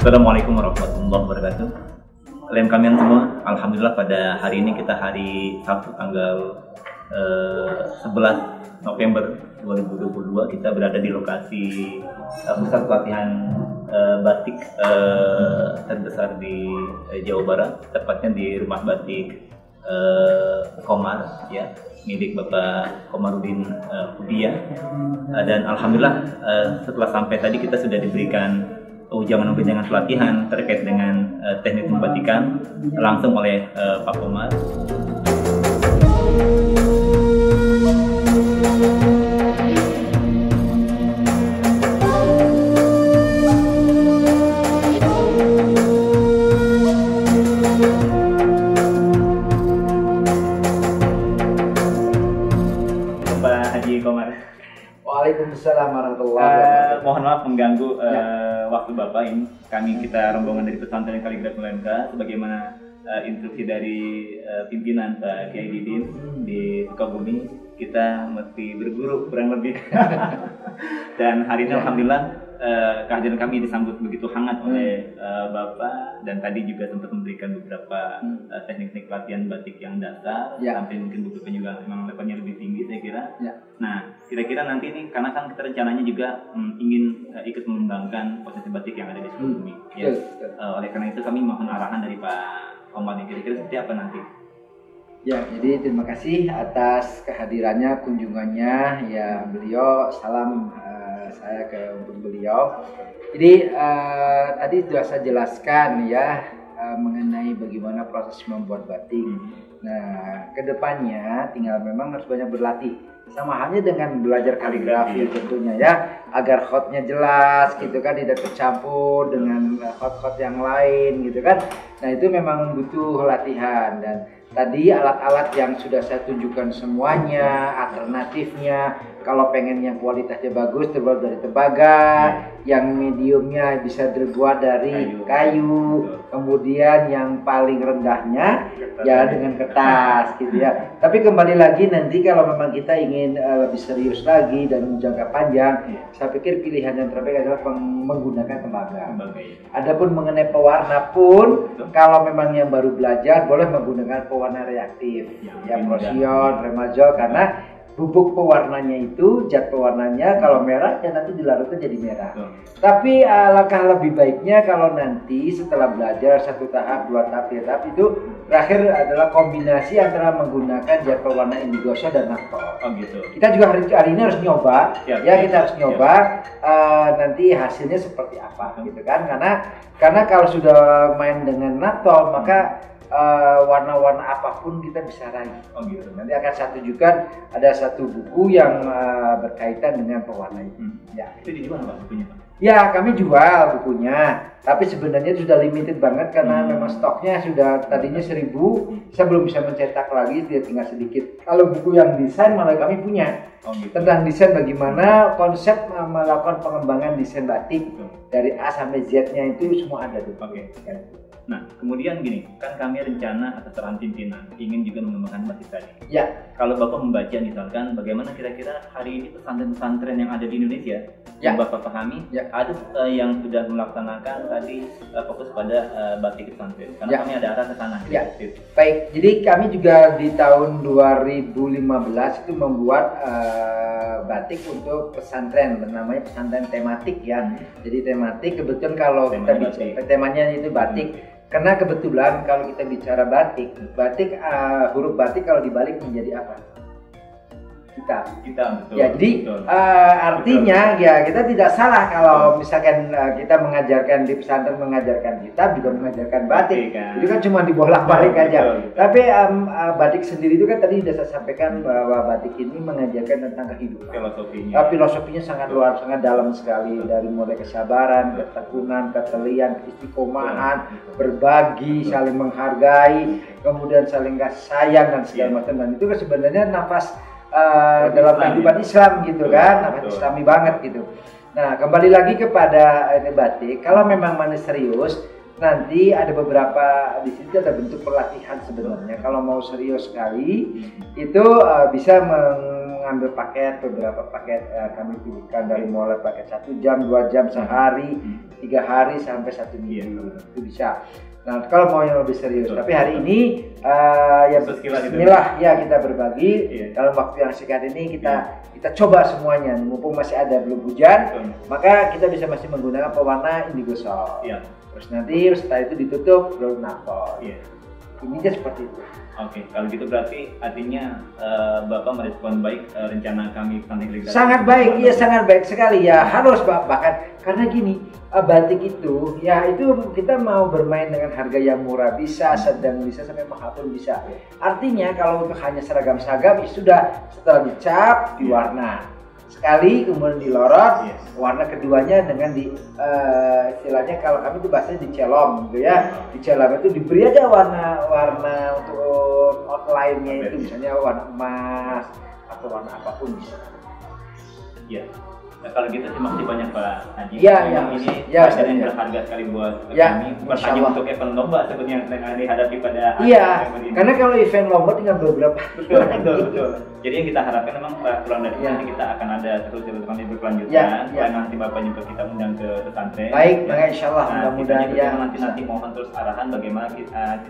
Assalamualaikum warahmatullahi wabarakatuh. Kalian kalian semua, alhamdulillah pada hari ini kita hari Sabtu tanggal 11 November 2022 kita berada di lokasi pusat pelatihan batik terbesar di Jawa Barat, tepatnya di Rumah Batik Komar, ya, milik Bapak Komarudin Hudia. Dan alhamdulillah setelah sampai tadi kita sudah diberikan ujangan pelatihan terkait dengan teknik membatikan langsung oleh Pak Komar. Pak Haji Komar. Waalaikumsalam warahmatullahi wabarakatuh. Mohon maaf mengganggu waktu Bapak ini. Kita rombongan dari pesantren Kaligrafi MK sebagaimana instruksi dari pimpinan Pak Kiai Didin di Sukabumi, kita mesti berburu kurang lebih. Dan hari ini alhamdulillah kehadiran kami disambut begitu hangat oleh Bapak, dan tadi juga sempat memberikan beberapa teknik-teknik pelatihan batik yang dasar, sampai mungkin beberapa juga memang levelnya lebih tinggi saya kira. Nah, kira-kira nanti ini karena kan kita rencananya juga ingin ikut mengembangkan posisi batik yang ada di Sukabumi. Oleh karena itu kami mohon arahan dari Pak Komar, kira-kira seperti apa nanti? Ya, jadi terima kasih atas kehadirannya, kunjungannya. Ya, beliau salam saya untuk beliau. Jadi tadi sudah saya jelaskan ya mengenai bagaimana proses membuat batik. Nah, kedepannya tinggal memang harus banyak berlatih. Sama halnya dengan belajar kaligrafi tentunya ya, agar khotnya jelas gitu kan, tidak tercampur dengan khot-khot yang lain gitu kan. Nah, itu memang butuh latihan. Dan tadi alat-alat yang sudah saya tunjukkan semuanya, alternatifnya. Kalau pengen yang kualitasnya bagus terbuat dari tembaga, yang mediumnya bisa terbuat dari kayu, kemudian yang paling rendahnya ya dengan kertas gitu ya. Tapi kembali lagi nanti kalau memang kita ingin lebih serius lagi dan menjangka panjang, saya pikir pilihan yang terbaik adalah menggunakan tembaga. Adapun mengenai pewarna pun, kalau memang yang baru belajar boleh menggunakan pewarna reaktif, ya Procion, Remazol, karena bubuk pewarnanya itu, zat pewarnanya kalau merah ya nanti dilarutkan jadi merah. Tapi alangkah lebih baiknya kalau nanti setelah belajar 1 tahap, 2 tahap, 3 tahap itu terakhir adalah kombinasi antara menggunakan zat pewarna indigosa dan naftol. Kita juga hari ini harus nyoba, kita harus nyoba nanti hasilnya seperti apa gitu kan, karena kalau sudah main dengan naftol maka warna-warna apapun kita bisa raih. Nanti akan saya tunjukkan ada satu buku yang berkaitan dengan pewarna itu. Itu dijual Pak bukunya, Pak? Ya, kami jual bukunya, tapi sebenarnya sudah limited banget karena memang stoknya sudah tadinya 1000, saya belum bisa mencetak lagi, dia tinggal sedikit. Kalau buku yang desain malah kami punya, tentang desain bagaimana konsep melakukan pengembangan desain batik dari A sampai Z-nya itu semua ada tuh. Nah, kemudian gini, kan kami rencana atas arahan pimpinan ingin juga mengembangkan batik tadi. Kalau Bapak membaca misalkan bagaimana kira-kira hari ini pesantren-pesantren yang ada di Indonesia, yang Bapak pahami, ada yang sudah melaksanakan tadi fokus pada batik pesantren. Karena kami ada arah ke sana. Baik, jadi kami juga di tahun 2015 itu membuat batik untuk pesantren, namanya pesantren tematik ya. Jadi tematik, kebetulan kalau kita bicara temanya itu batik. Karena kebetulan kalau kita bicara batik, huruf batik kalau dibalik menjadi apa? Hitam, betul. Ya, jadi artinya ya kita tidak salah kalau misalkan kita mengajarkan di pesantren mengajarkan hitam juga mengajarkan batik. Itu kan cuma dibolak-balik aja. Tapi batik sendiri itu kan tadi sudah saya sampaikan bahwa batik ini mengajarkan tentang kehidupan. Filosofinya sangat luar, sangat dalam sekali, dari mulai kesabaran, ketekunan, ketelian, keistiqomahan, berbagi, saling menghargai, kemudian saling kasih sayang dan segala macam. Dan itu kan sebenarnya nafas dalam kehidupan Islam gitu kan, nafas Islami banget gitu. Nah, kembali lagi kepada batik, kalau memang serius, nanti ada beberapa di situ ada bentuk pelatihan sebenarnya. Kalau mau serius sekali itu bisa mengambil paket, beberapa paket kami pilihkan dari mulai paket 1 jam, 2 jam sehari, 3 hari sampai 1 minggu itu bisa. Nah kalau mau yang lebih serius, tapi hari ini ya bismillah ya kita berbagi dalam waktu yang singkat ini kita coba semuanya, mumpung masih ada belum hujan, maka kita bisa masih menggunakan pewarna indigo salt. Terus nanti setelah itu ditutup baru napol. Ininya seperti itu. Oke, kalau gitu berarti artinya Bapak merespon baik rencana kami Pesantren Kaligrafi. Sangat baik, iya sangat baik sekali ya. Harus bahkan karena gini, batik itu ya itu kita mau bermain dengan harga yang murah bisa, sedang bisa, sampai mahal pun bisa. Artinya kalau untuk hanya seragam-seragam ya sudah, setelah dicap diwarna sekali kemudian dilorot, warna keduanya dengan istilahnya kalau kami itu bahasanya dicelom gitu ya. Dicelom itu diberi aja warna untuk outline-nya itu misalnya warna emas atau warna apapun bisa. Nah, kalau gitu terima kasih banyak Pak Haji. Ini pelajaran yang berharga sekali buat kami. Bukan hanya untuk event lomba sebenarnya yang dihadapi pada karena kalau event lomba tinggal beberapa. Betul. Jadi yang kita harapkan memang pulang dari sini kita akan ada terus kami berkelanjutan. Selain nanti Bapak juga kita undang ke pesantren. Baik, insyaallah mudah-mudahan nanti mohon terus arahan bagaimana kita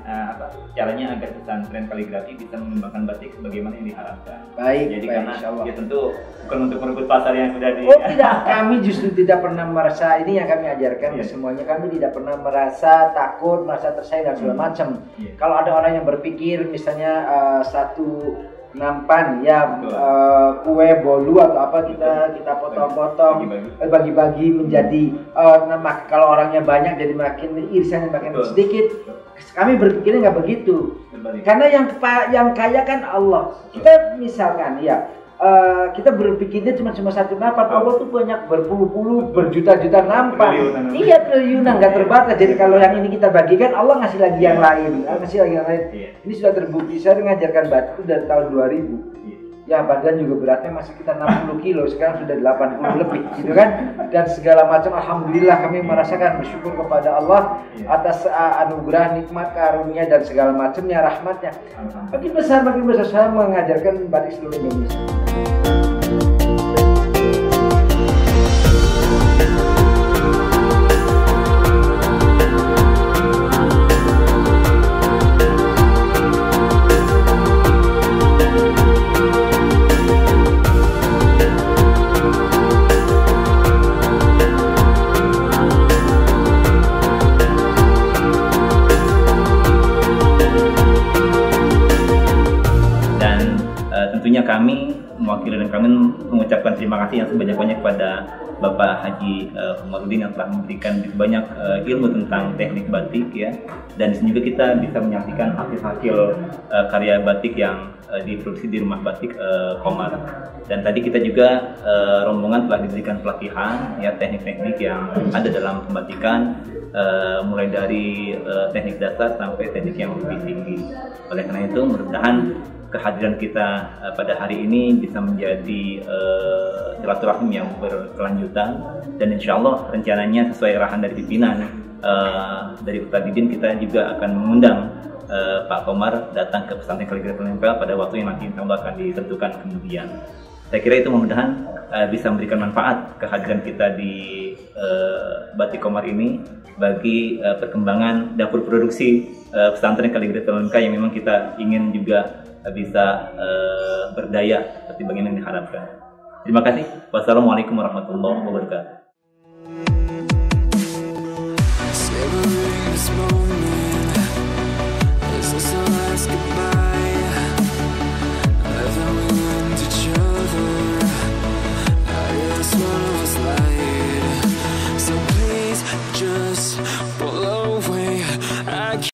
caranya agar pesantren kaligrafi bisa mengembangkan batik sebagaimana yang diharapkan. Baik, jadi karena ya tentu bukan untuk merebut pasar yang sudah di tidak, kami justru tidak pernah merasa, ini yang kami ajarkan ke semuanya, kami tidak pernah merasa takut, merasa tersaing dan segala macam. Kalau ada orang yang berpikir misalnya satu nampan kue bolu atau apa kita potong-potong bagi-bagi menjadi kalau orangnya banyak jadi makin irisannya makin sedikit. Kami berpikirnya nggak begitu, karena yang kaya kan Allah. Kita misalkan kita berpikirnya cuma satu nampan, Allah tuh banyak berpuluh-puluh, berjuta-juta nampan. Triliunan nggak terbatas. Jadi kalau yang ini kita bagikan, Allah ngasih lagi yang lain, Ini sudah terbukti. Saya mengajarkan batik itu dari tahun 2000. Ya badan juga beratnya masih sekitar 60 kilo, sekarang sudah 80 lebih gitu kan. Dan segala macam alhamdulillah kami merasakan bersyukur kepada Allah atas anugerah, nikmat, karunia dan segala macamnya, rahmatnya. Makin besar saya mengajarkan batik seluruh Indonesia. Kami mewakili dan kami mengucapkan terima kasih yang sebanyak-banyak kepada Bapak Haji Khomarudin yang telah memberikan banyak ilmu tentang teknik batik dan di sini juga kita bisa menyaksikan hasil-hasil karya batik yang diproduksi di rumah batik Khomar. Dan tadi kita juga rombongan telah diberikan pelatihan teknik-teknik yang ada dalam pembatikan mulai dari teknik dasar sampai teknik yang lebih tinggi. Oleh karena itu mudah-mudahan kehadiran kita pada hari ini bisa menjadi silaturahim yang berkelanjutan, dan insya Allah rencananya sesuai arahan dari pimpinan dari Ustadz Didin, kita juga akan mengundang Pak Khomar datang ke Pesantren Kaligrafi Nempel pada waktu yang nanti insya Allah akan ditentukan kemudian. Saya kira itu mudah-mudahan bisa memberikan manfaat kehadiran kita di Batik Khomar ini bagi perkembangan dapur produksi Pesantren Kaligrafi Nempel yang memang kita ingin juga bisa berdaya seperti bagaimana yang diharapkan. Terima kasih. Wassalamualaikum warahmatullahi wabarakatuh.